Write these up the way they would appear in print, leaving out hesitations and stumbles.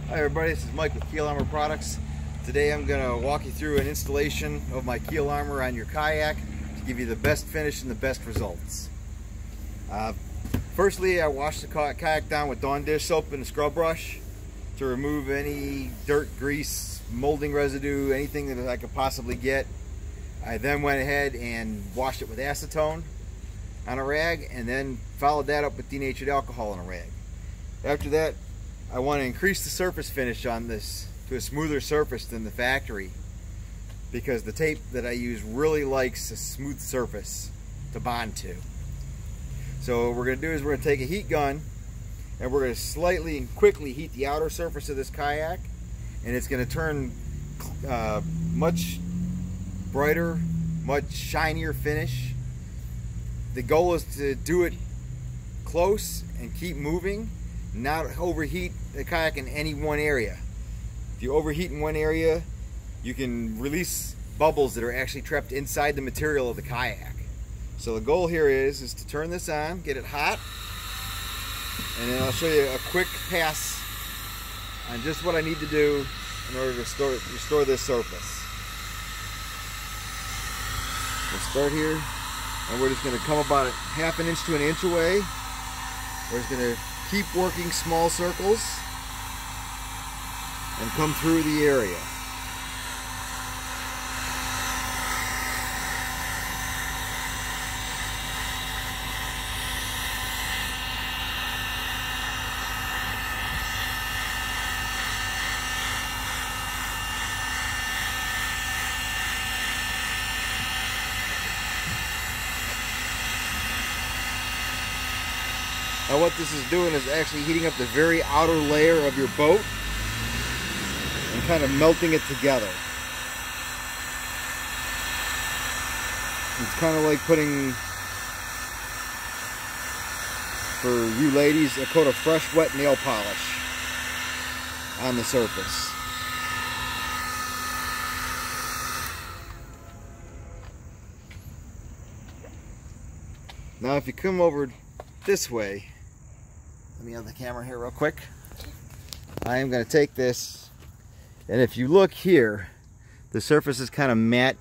Hi everybody, this is Mike with Keel Armor Products. Today I'm going to walk you through an installation of my Keel Armor on your kayak to give you the best finish and the best results. Firstly, I washed the kayak down with Dawn dish soap and a scrub brush to remove any dirt, grease, molding residue, anything that I could possibly get. I then went ahead and washed it with acetone on a rag and then followed that up with denatured alcohol on a rag. After that, I want to increase the surface finish on this to a smoother surface than the factory, because the tape that I use really likes a smooth surface to bond to. So what we're going to do is we're going to take a heat gun and we're going to slightly and quickly heat the outer surface of this kayak, and it's going to turn much brighter, much shinier finish. The goal is to do it close and keep moving, not overheat the kayak in any one area. If you overheat in one area, you can release bubbles that are actually trapped inside the material of the kayak. So the goal here is to turn this on, get it hot, and then I'll show you a quick pass on just what I need to do in order to restore this surface. We'll start here, and we're just going to come about ½ an inch to an inch away. We're just going to keep working small circles and come through the area. Now what this is doing is actually heating up the very outer layer of your boat and kind of melting it together. It's kind of like putting, for you ladies, a coat of fresh wet nail polish on the surface. Now if you come over this way, let me have the camera here real quick. I am going to take this, and if you look here, the surface is kind of matte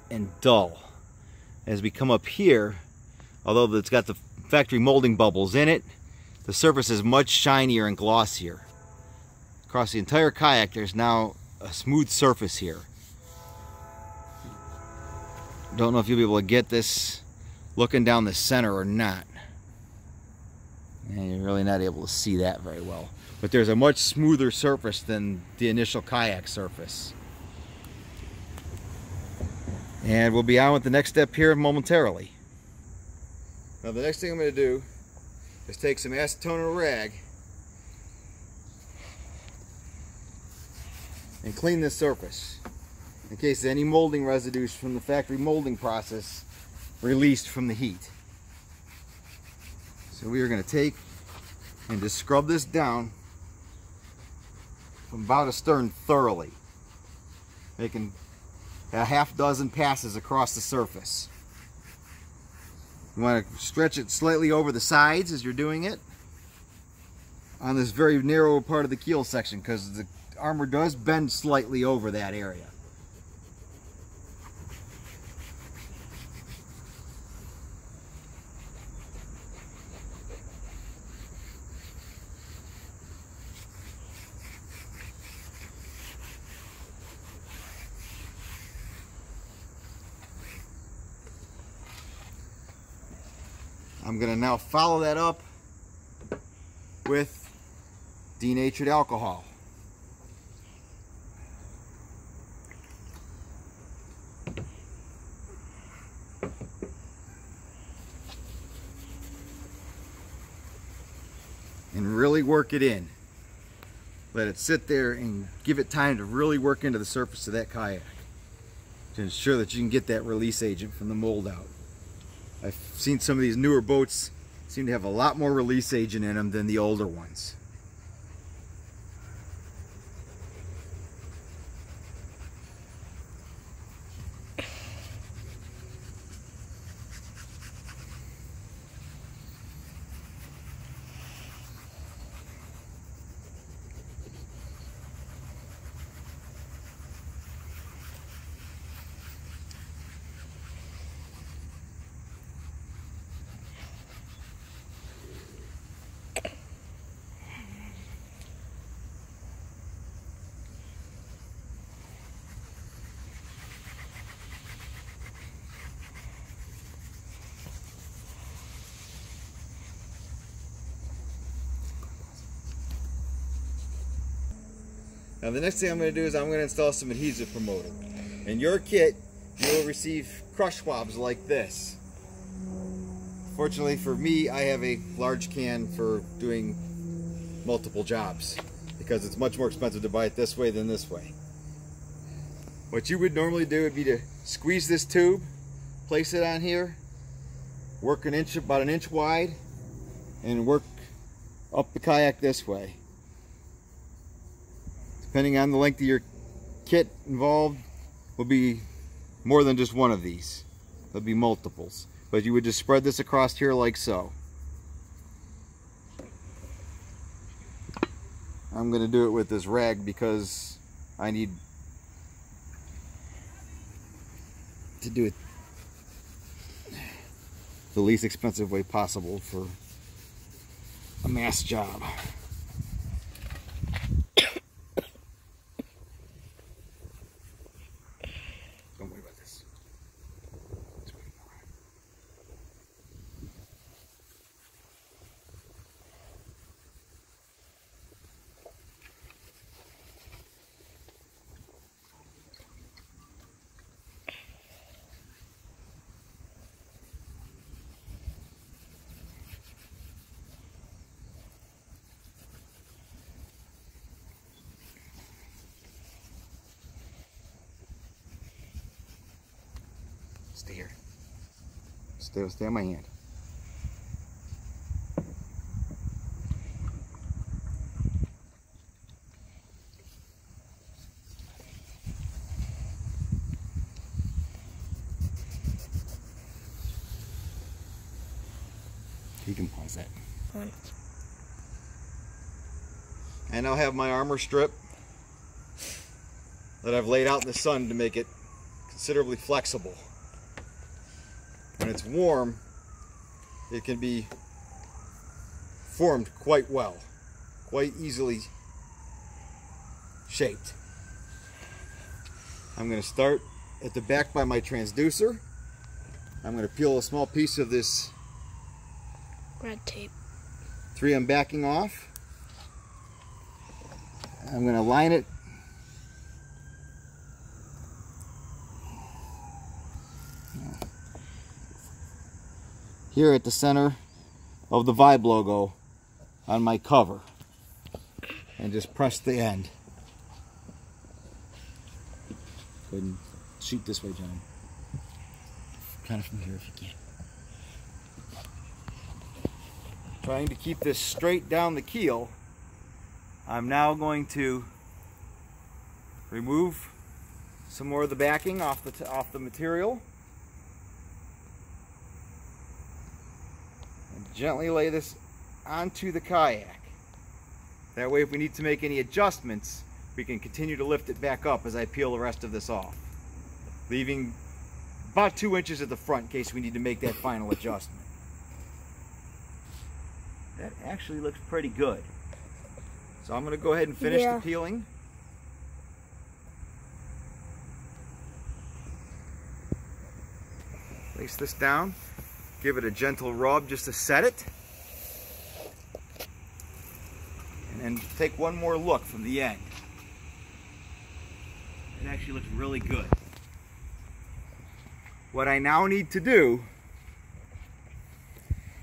and dull. As we come up here, although it's got the factory molding bubbles in it, the surface is much shinier and glossier. Across the entire kayak, there's now a smooth surface here. Don't know if you'll be able to get this looking down the center or not. And you're really not able to see that very well. But there's a much smoother surface than the initial kayak surface. And we'll be on with the next step here momentarily. Now the next thing I'm going to do is take some acetone and a rag and clean this surface in case any molding residues from the factory molding process released from the heat. So we are going to take and just scrub this down from about astern thoroughly, making a ½ passes across the surface. You want to stretch it slightly over the sides as you're doing it on this very narrow part of the keel section, because the armor does bend slightly over that area. I'm going to now follow that up with denatured alcohol. And really work it in. Let it sit there and give it time to really work into the surface of that kayak to ensure that you can get that release agent from the mold out. I've seen some of these newer boats seem to have a lot more release agent in them than the older ones. Now the next thing I'm going to do is I'm going to install some adhesive promoter. In your kit, you will receive crush swabs like this. Fortunately for me, I have a large can for doing multiple jobs because it's much more expensive to buy it this way than this way. What you would normally do would be to squeeze this tube, place it on here, work about an inch wide, and work up the kayak this way. Depending on the length of your kit involved, will be more than just one of these. There'll be multiples. But you would just spread this across here like so. I'm going to do it with this rag because I need to do it the least expensive way possible for a mass job. Don't worry about this. Stay here. Stay on my hand. You can pause that. And I'll have my armor strip that I've laid out in the sun to make it considerably flexible. When it's warm, it can be formed quite well, quite easily shaped. I'm going to start at the back by my transducer. I'm going to peel a small piece of this red tape 3M backing off. I'm going to line it here at the center of the Vibe logo on my cover and just press the end. Go ahead and shoot this way, John. Kind of from here if you can. Trying to keep this straight down the keel, I'm now going to remove some more of the backing off the material. Gently lay this onto the kayak. That way if we need to make any adjustments, we can continue to lift it back up as I peel the rest of this off. Leaving about 2 inches at the front in case we need to make that final adjustment. That actually looks pretty good. So I'm going to go ahead and finish the peeling. Place this down. Give it a gentle rub just to set it. And then take one more look from the end. It actually looks really good. What I now need to do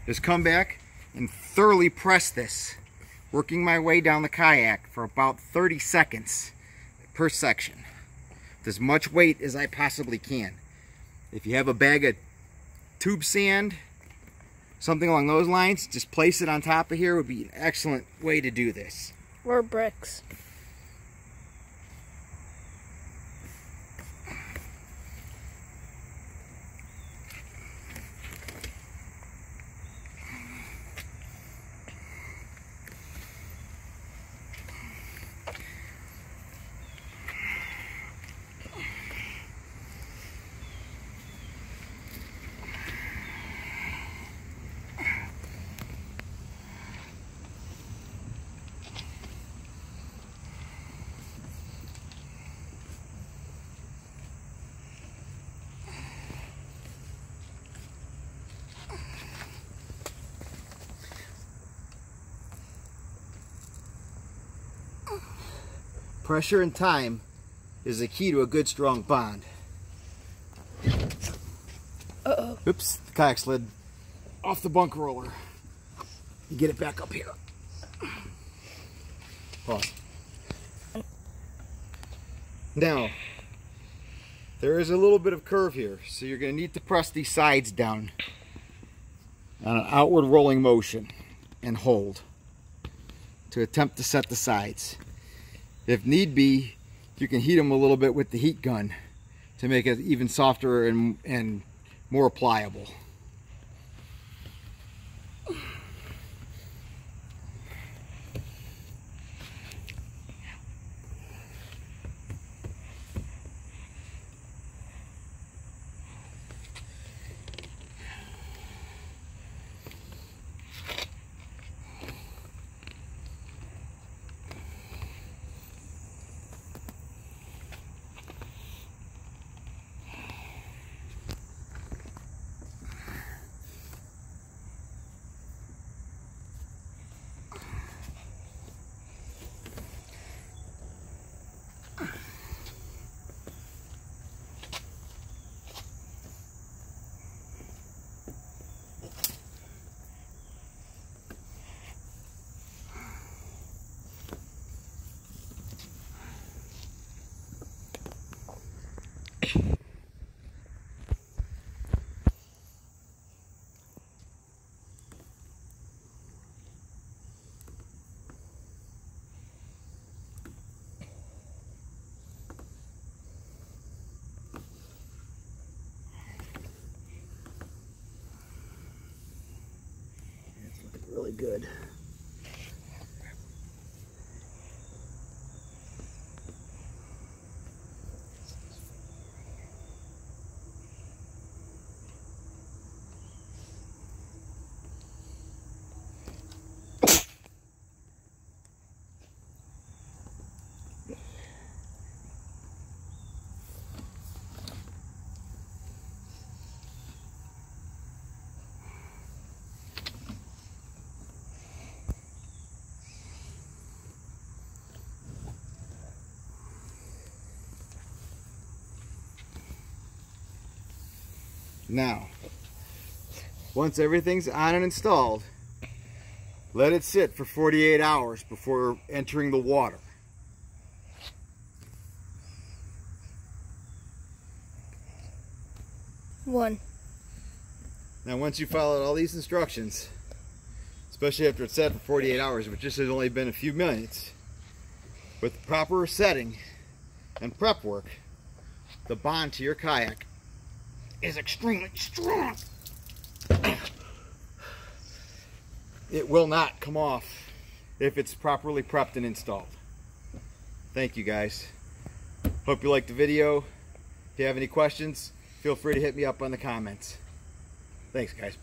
is come back and thoroughly press this, working my way down the kayak for about 30 seconds per section, with as much weight as I possibly can. If you have a bag of tube sand, something along those lines, just place it on top of here would be an excellent way to do this. Or bricks. Pressure and time is the key to a good, strong bond. Uh-oh. Oops, the kayak slid off the bunk roller. You get it back up here. Pause. Now, there is a little bit of curve here, so you're going to need to press these sides down on an outward rolling motion and hold to attempt to set the sides. If need be, you can heat them a little bit with the heat gun to make it even softer and more pliable. Really good. Now, once everything's on and installed, let it sit for 48 hours before entering the water. One. Now, once you follow all these instructions, especially after it's set for 48 hours, which just has only been a few minutes, with proper setting and prep work, the bond to your kayak is extremely strong. It will not come off if it's properly prepped and installed. Thank you guys. Hope you liked the video. If you have any questions, feel free to hit me up on the comments. Thanks guys.